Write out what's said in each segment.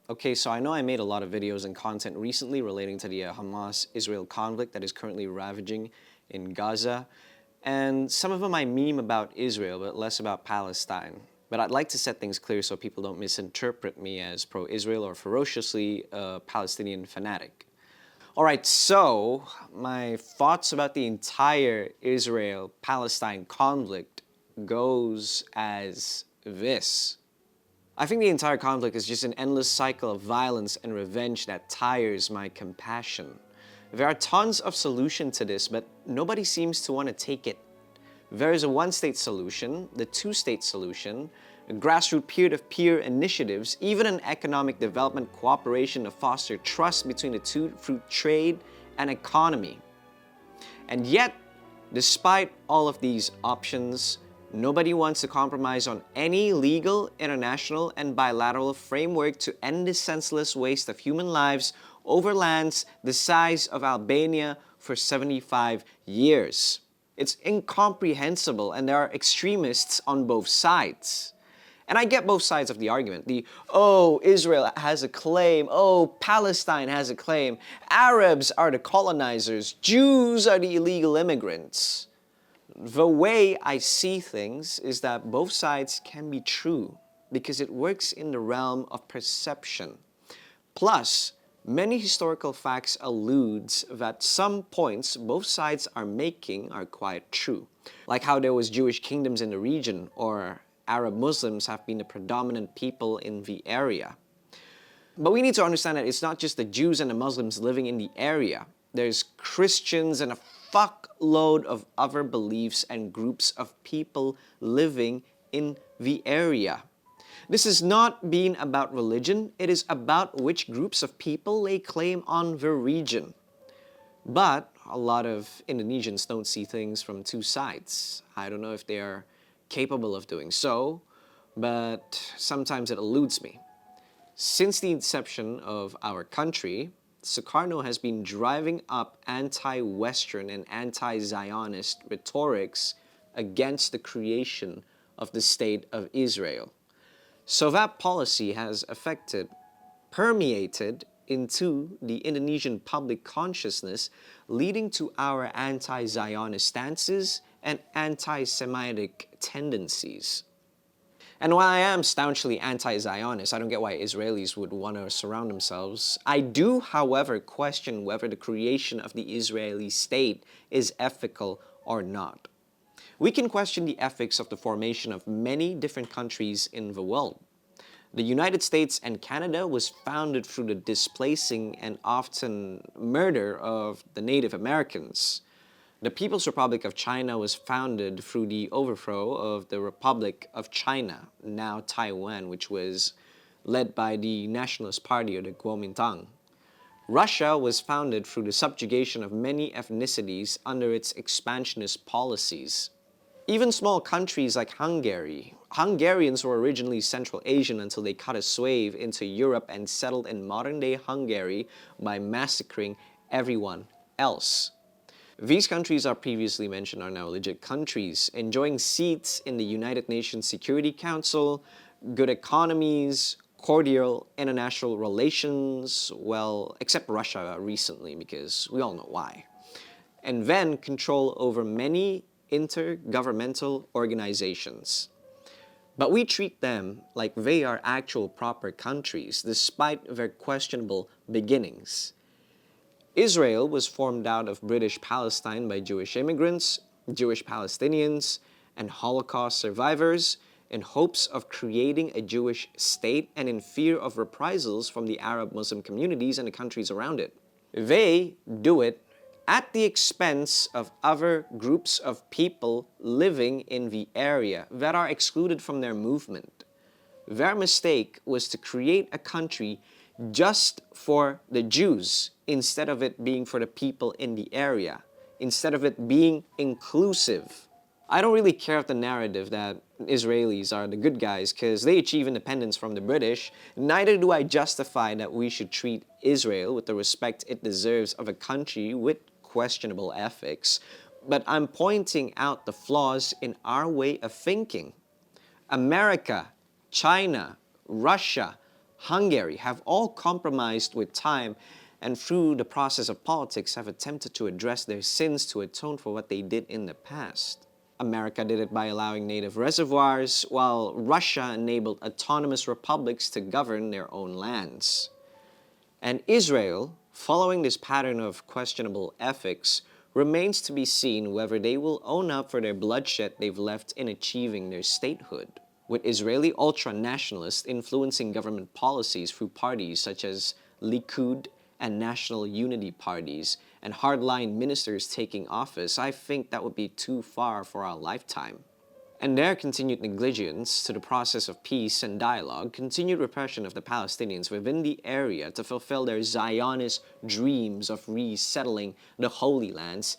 Okay, so I know I made a lot of videos and content recently relating to the Hamas-Israel conflict that is currently ravaging in Gaza. And some of them I meme about Israel, but less about Palestine. But I'd like to set things clear so people don't misinterpret me as pro-Israel or ferociously a Palestinian fanatic. Alright, so my thoughts about the entire Israel-Palestine conflict goes as this. I think the entire conflict is just an endless cycle of violence and revenge that tires my compassion. There are tons of solutions to this, but nobody seems to want to take it. There is a one-state solution, the two-state solution, grassroots peer-to-peer initiatives, even an economic development cooperation to foster trust between the two through trade and economy. And yet, despite all of these options, nobody wants to compromise on any legal, international, and bilateral framework to end this senseless waste of human lives over lands the size of Albania for 75 years. It's incomprehensible, and there are extremists on both sides. And I get both sides of the argument. Oh, Israel has a claim. Oh, Palestine has a claim. Arabs are the colonizers. Jews are the illegal immigrants. The way I see things is that both sides can be true because it works in the realm of perception. Plus, many historical facts alludes that some points both sides are making are quite true, like how there was Jewish kingdoms in the region, or Arab Muslims have been the predominant people in the area. But we need to understand that it's not just the Jews and the Muslims living in the area. There's Christians and a fuckload of other beliefs and groups of people living in the area. This is not being about religion, it is about which groups of people lay claim on the region. But a lot of Indonesians don't see things from two sides. I don't know if they are capable of doing so, but sometimes it eludes me. Since the inception of our country, Sukarno has been driving up anti-Western and anti-Zionist rhetorics against the creation of the State of Israel. So that policy has permeated into the Indonesian public consciousness, leading to our anti-Zionist stances and anti-Semitic tendencies. And while I am staunchly anti-Zionist, I don't get why Israelis would want to surround themselves. I do, however, question whether the creation of the Israeli state is ethical or not. We can question the ethics of the formation of many different countries in the world. The United States and Canada was founded through the displacing and often murder of the Native Americans. The People's Republic of China was founded through the overthrow of the Republic of China, now Taiwan, which was led by the Nationalist Party or the Kuomintang. Russia was founded through the subjugation of many ethnicities under its expansionist policies. Even small countries like Hungary. Hungarians were originally Central Asian until they cut a swathe into Europe and settled in modern-day Hungary by massacring everyone else. These countries are previously mentioned are now legit countries, enjoying seats in the United Nations Security Council, good economies, cordial international relations, well, except Russia recently because we all know why. And then control over many intergovernmental organizations. But we treat them like they are actual proper countries despite their questionable beginnings. Israel was formed out of British Palestine by Jewish immigrants, Jewish Palestinians, and Holocaust survivors in hopes of creating a Jewish state and in fear of reprisals from the Arab Muslim communities and the countries around it. They do it at the expense of other groups of people living in the area that are excluded from their movement. Their mistake was to create a country just for the Jews instead of it being for the people in the area, instead of it being inclusive. I don't really care of the narrative that Israelis are the good guys because they achieve independence from the British. Neither do I justify that we should treat Israel with the respect it deserves of a country with questionable ethics, but I'm pointing out the flaws in our way of thinking. America, China, Russia, Hungary have all compromised with time and through the process of politics have attempted to address their sins to atone for what they did in the past. America did it by allowing native reservoirs, while Russia enabled autonomous republics to govern their own lands. And Israel, following this pattern of questionable ethics, remains to be seen whether they will own up for their bloodshed they've left in achieving their statehood. With Israeli ultra-nationalists influencing government policies through parties such as Likud and National Unity parties, and hardline ministers taking office, I think that would be too far for our lifetime. And their continued negligence to the process of peace and dialogue, continued repression of the Palestinians within the area to fulfill their Zionist dreams of resettling the Holy Lands,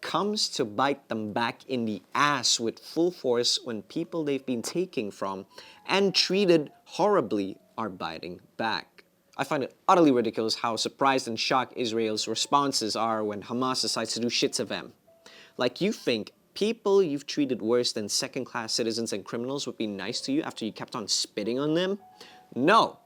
comes to bite them back in the ass with full force when people they've been taking from and treated horribly are biting back. I find it utterly ridiculous how surprised and shocked Israel's responses are when Hamas decides to do shit to them. Like, you think people you've treated worse than second-class citizens and criminals would be nice to you after you kept on spitting on them? No.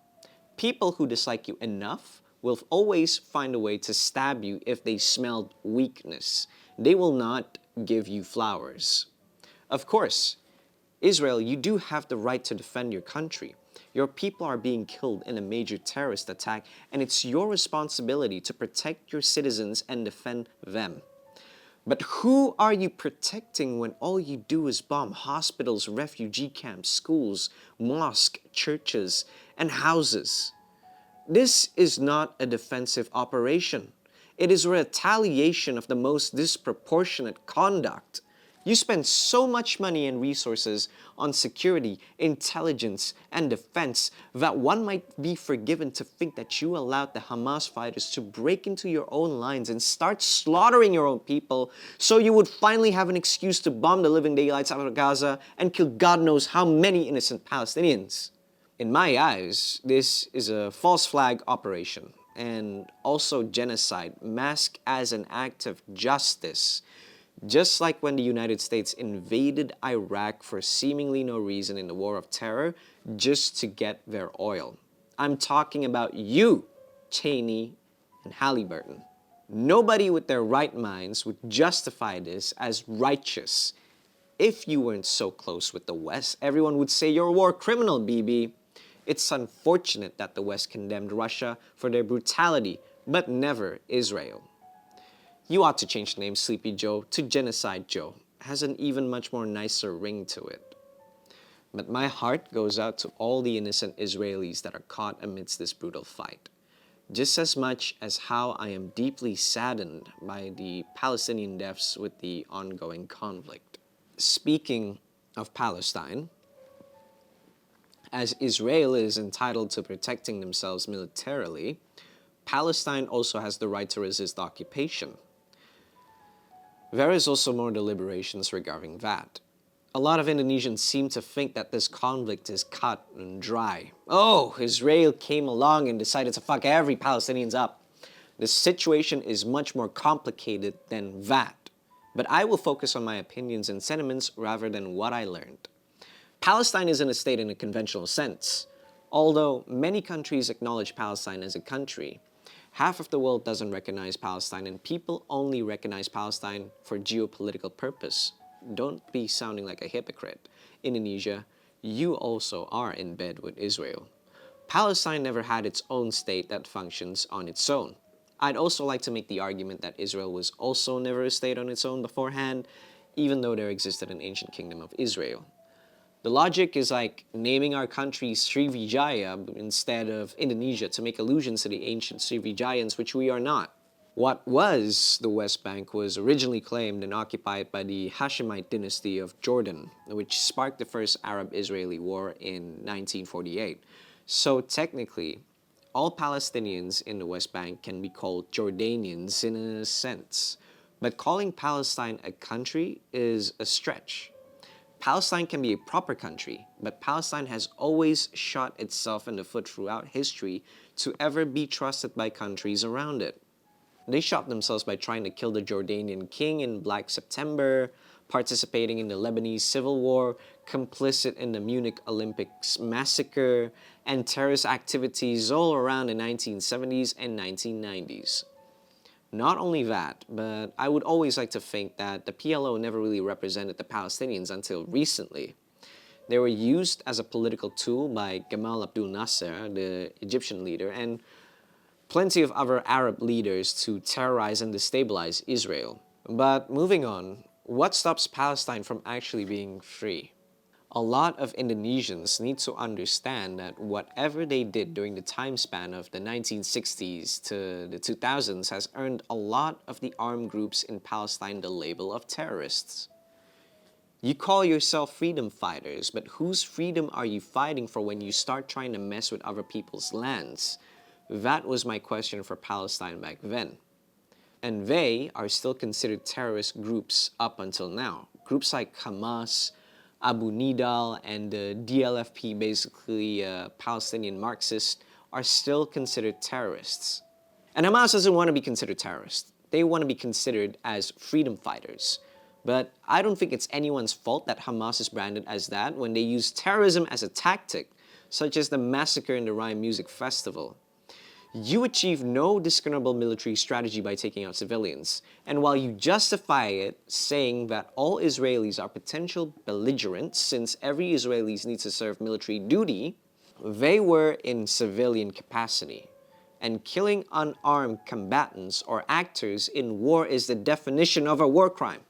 People who dislike you enough will always find a way to stab you if they smelled weakness. They will not give you flowers. Of course, Israel, you do have the right to defend your country. Your people are being killed in a major terrorist attack, and it's your responsibility to protect your citizens and defend them. But who are you protecting when all you do is bomb hospitals, refugee camps, schools, mosques, churches, and houses? This is not a defensive operation. It is a retaliation of the most disproportionate conduct. You spend so much money and resources on security, intelligence, and defense that one might be forgiven to think that you allowed the Hamas fighters to break into your own lines and start slaughtering your own people so you would finally have an excuse to bomb the living daylights out of Gaza and kill God knows how many innocent Palestinians. In my eyes, this is a false flag operation and also genocide masked as an act of justice. Just like when the United States invaded Iraq for seemingly no reason in the War of Terror just to get their oil. I'm talking about you, Cheney and Halliburton. Nobody with their right minds would justify this as righteous. If you weren't so close with the West, everyone would say you're a war criminal, BB. It's unfortunate that the West condemned Russia for their brutality, but never Israel. You ought to change the name Sleepy Joe to Genocide Joe. It has an even much more nicer ring to it. But my heart goes out to all the innocent Israelis that are caught amidst this brutal fight, just as much as how I am deeply saddened by the Palestinian deaths with the ongoing conflict. Speaking of Palestine, as Israel is entitled to protecting themselves militarily, Palestine also has the right to resist occupation. There is also more deliberations regarding that. A lot of Indonesians seem to think that this conflict is cut and dry. Oh, Israel came along and decided to fuck every Palestinians up. The situation is much more complicated than that. But I will focus on my opinions and sentiments rather than what I learned. Palestine isn't a state in a conventional sense. Although many countries acknowledge Palestine as a country, half of the world doesn't recognize Palestine, and people only recognize Palestine for geopolitical purpose. Don't be sounding like a hypocrite. Indonesia, you also are in bed with Israel. Palestine never had its own state that functions on its own. I'd also like to make the argument that Israel was also never a state on its own beforehand, even though there existed an ancient kingdom of Israel. The logic is like naming our country Srivijaya instead of Indonesia to make allusions to the ancient Srivijayans, which we are not. What was the West Bank was originally claimed and occupied by the Hashemite dynasty of Jordan, which sparked the first Arab-Israeli war in 1948. So technically, all Palestinians in the West Bank can be called Jordanians in a sense. But calling Palestine a country is a stretch. Palestine can be a proper country, but Palestine has always shot itself in the foot throughout history to ever be trusted by countries around it. They shot themselves by trying to kill the Jordanian king in Black September, participating in the Lebanese Civil War, complicit in the Munich Olympics massacre and terrorist activities all around the 1970s and 1990s. Not only that, but I would always like to think that the PLO never really represented the Palestinians until recently. They were used as a political tool by Gamal Abdel Nasser, the Egyptian leader, and plenty of other Arab leaders to terrorize and destabilize Israel. But moving on, what stops Palestine from actually being free? A lot of Indonesians need to understand that whatever they did during the time span of the 1960s to the 2000s has earned a lot of the armed groups in Palestine the label of terrorists. You call yourself freedom fighters, but whose freedom are you fighting for when you start trying to mess with other people's lands? That was my question for Palestine back then. And they are still considered terrorist groups up until now. Groups like Hamas, Abu Nidal, and the DLFP, basically Palestinian Marxists, are still considered terrorists. And Hamas doesn't want to be considered terrorists. They want to be considered as freedom fighters. But I don't think it's anyone's fault that Hamas is branded as that when they use terrorism as a tactic, such as the massacre in the Rhine Music Festival. You achieve no discernible military strategy by taking out civilians, and while you justify it, saying that all Israelis are potential belligerents since every Israeli needs to serve military duty, they were in civilian capacity. And killing unarmed combatants or actors in war is the definition of a war crime.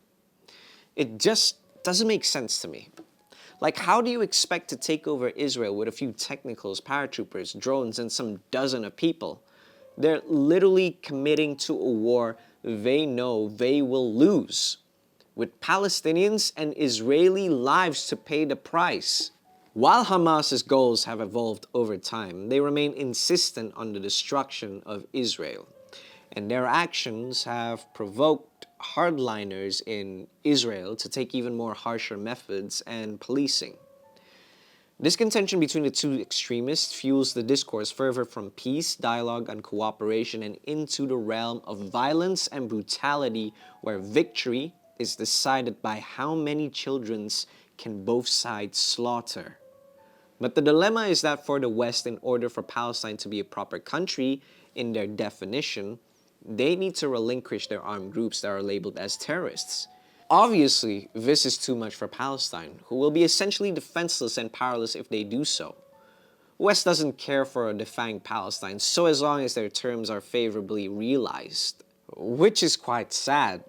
It just doesn't make sense to me. Like, how do you expect to take over Israel with a few technicals, paratroopers, drones, and some dozen of people? They're literally committing to a war they know they will lose, with Palestinians and Israeli lives to pay the price. While Hamas's goals have evolved over time, they remain insistent on the destruction of Israel, and their actions have provoked hardliners in Israel to take even more harsher methods and policing. This contention between the two extremists fuels the discourse further from peace, dialogue, and cooperation and into the realm of violence and brutality, where victory is decided by how many children can both sides slaughter. But the dilemma is that for the West, in order for Palestine to be a proper country in their definition, they need to relinquish their armed groups that are labeled as terrorists. Obviously, this is too much for Palestine, who will be essentially defenseless and powerless if they do so. West doesn't care for defying Palestine, so as long as their terms are favorably realized. Which is quite sad.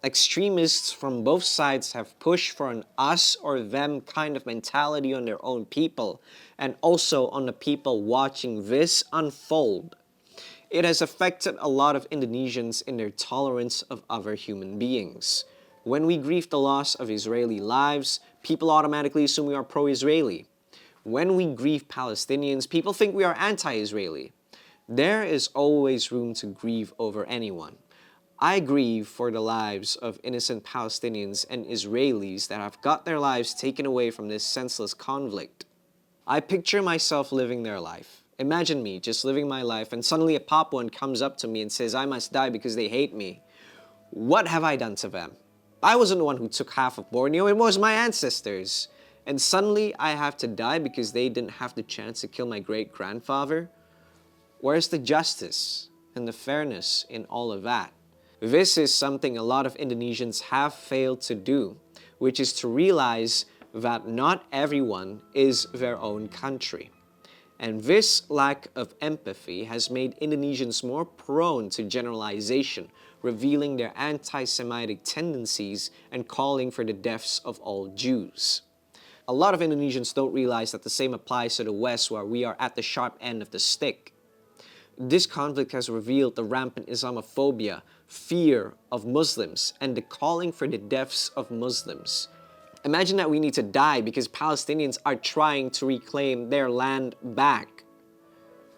Extremists from both sides have pushed for an us or them kind of mentality on their own people, and also on the people watching this unfold. It has affected a lot of Indonesians in their tolerance of other human beings. When we grieve the loss of Israeli lives, people automatically assume we are pro-Israeli. When we grieve Palestinians, people think we are anti-Israeli. There is always room to grieve over anyone. I grieve for the lives of innocent Palestinians and Israelis that have got their lives taken away from this senseless conflict. I picture myself living their life. Imagine me just living my life and suddenly a Papuan comes up to me and says I must die because they hate me. What have I done to them? I wasn't the one who took half of Borneo, it was my ancestors. And suddenly I have to die because they didn't have the chance to kill my great-grandfather? Where's the justice and the fairness in all of that? This is something a lot of Indonesians have failed to do, which is to realize that not everyone is their own country. And this lack of empathy has made Indonesians more prone to generalization, revealing their anti-Semitic tendencies and calling for the deaths of all Jews. A lot of Indonesians don't realize that the same applies to the West, where we are at the sharp end of the stick. This conflict has revealed the rampant Islamophobia, fear of Muslims, and the calling for the deaths of Muslims. Imagine that we need to die because Palestinians are trying to reclaim their land back.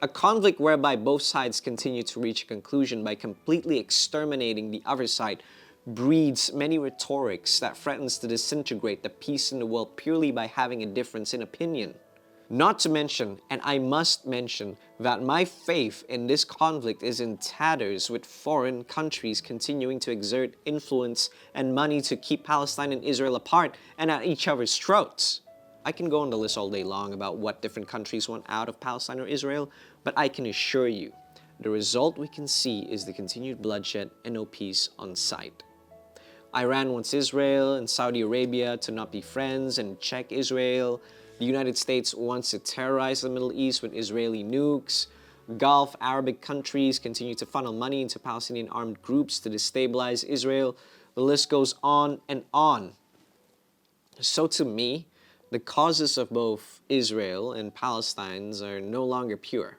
A conflict whereby both sides continue to reach a conclusion by completely exterminating the other side breeds many rhetorics that threatens to disintegrate the peace in the world purely by having a difference in opinion. Not to mention, and I must mention, that my faith in this conflict is in tatters, with foreign countries continuing to exert influence and money to keep Palestine and Israel apart and at each other's throats. I can go on the list all day long about what different countries want out of Palestine or Israel, but I can assure you, the result we can see is the continued bloodshed and no peace on sight. Iran wants Israel and Saudi Arabia to not be friends and check Israel. The United States wants to terrorize the Middle East with Israeli nukes. Gulf Arabic countries continue to funnel money into Palestinian armed groups to destabilize Israel. The list goes on and on. So to me, the causes of both Israel and Palestine are no longer pure.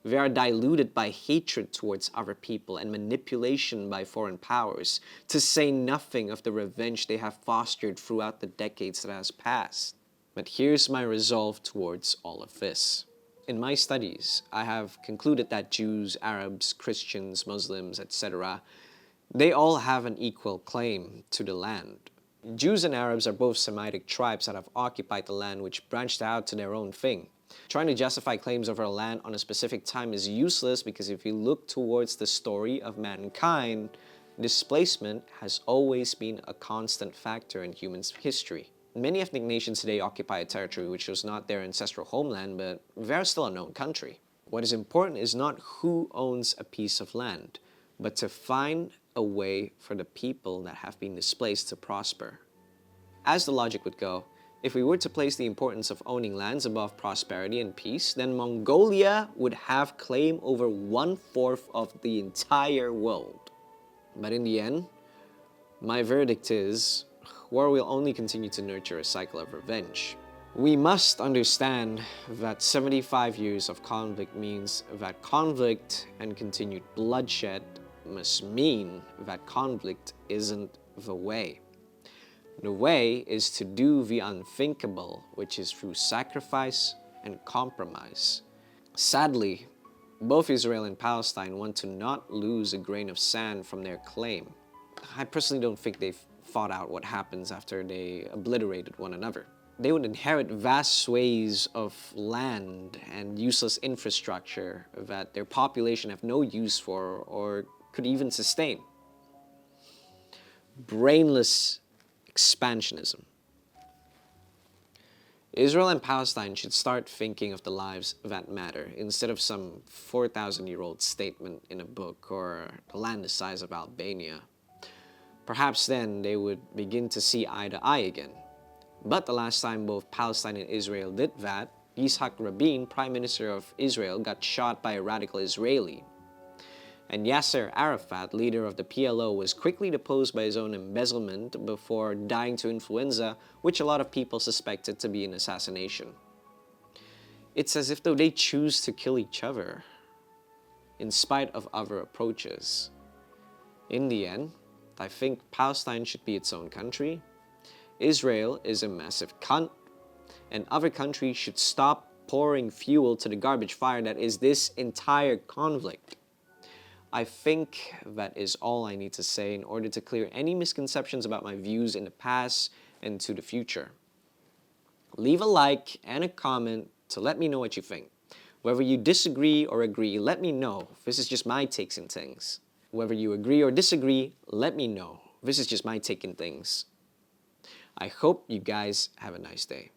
They are diluted by hatred towards other people and manipulation by foreign powers, to say nothing of the revenge they have fostered throughout the decades that has passed. But here's my resolve towards all of this. In my studies, I have concluded that Jews, Arabs, Christians, Muslims, etc., they all have an equal claim to the land. Jews and Arabs are both Semitic tribes that have occupied the land which branched out to their own thing. Trying to justify claims over a land on a specific time is useless because if you look towards the story of mankind, displacement has always been a constant factor in human history. Many ethnic nations today occupy a territory which was not their ancestral homeland, but they're still a known country. What is important is not who owns a piece of land, but to find a way for the people that have been displaced to prosper. As the logic would go, if we were to place the importance of owning lands above prosperity and peace, then Mongolia would have claim over 1/4 of the entire world. But in the end, my verdict is, war will only continue to nurture a cycle of revenge. We must understand that 75 years of conflict means that conflict and continued bloodshed must mean that conflict isn't the way. The way is to do the unthinkable, which is through sacrifice and compromise. Sadly, both Israel and Palestine want to not lose a grain of sand from their claim. I personally don't think they've thought out what happens after they obliterated one another. They would inherit vast swathes of land and useless infrastructure that their population have no use for or could even sustain. Brainless expansionism. Israel and Palestine should start thinking of the lives that matter instead of some 4,000-year-old statement in a book or the land the size of Albania. Perhaps then they would begin to see eye to eye again. But the last time both Palestine and Israel did that, Yitzhak Rabin, Prime Minister of Israel, got shot by a radical Israeli. And Yasser Arafat, leader of the PLO, was quickly deposed by his own embezzlement before dying to influenza, which a lot of people suspected to be an assassination. It's as if though they choose to kill each other, in spite of other approaches. In the end, I think Palestine should be its own country, Israel is a massive cunt, and other countries should stop pouring fuel to the garbage fire that is this entire conflict. I think that is all I need to say in order to clear any misconceptions about my views in the past and to the future. Leave a like and a comment to let me know what you think. Whether you disagree or agree, let me know. This is just my takes on things. Whether you agree or disagree, let me know. This is just my take on things. I hope you guys have a nice day.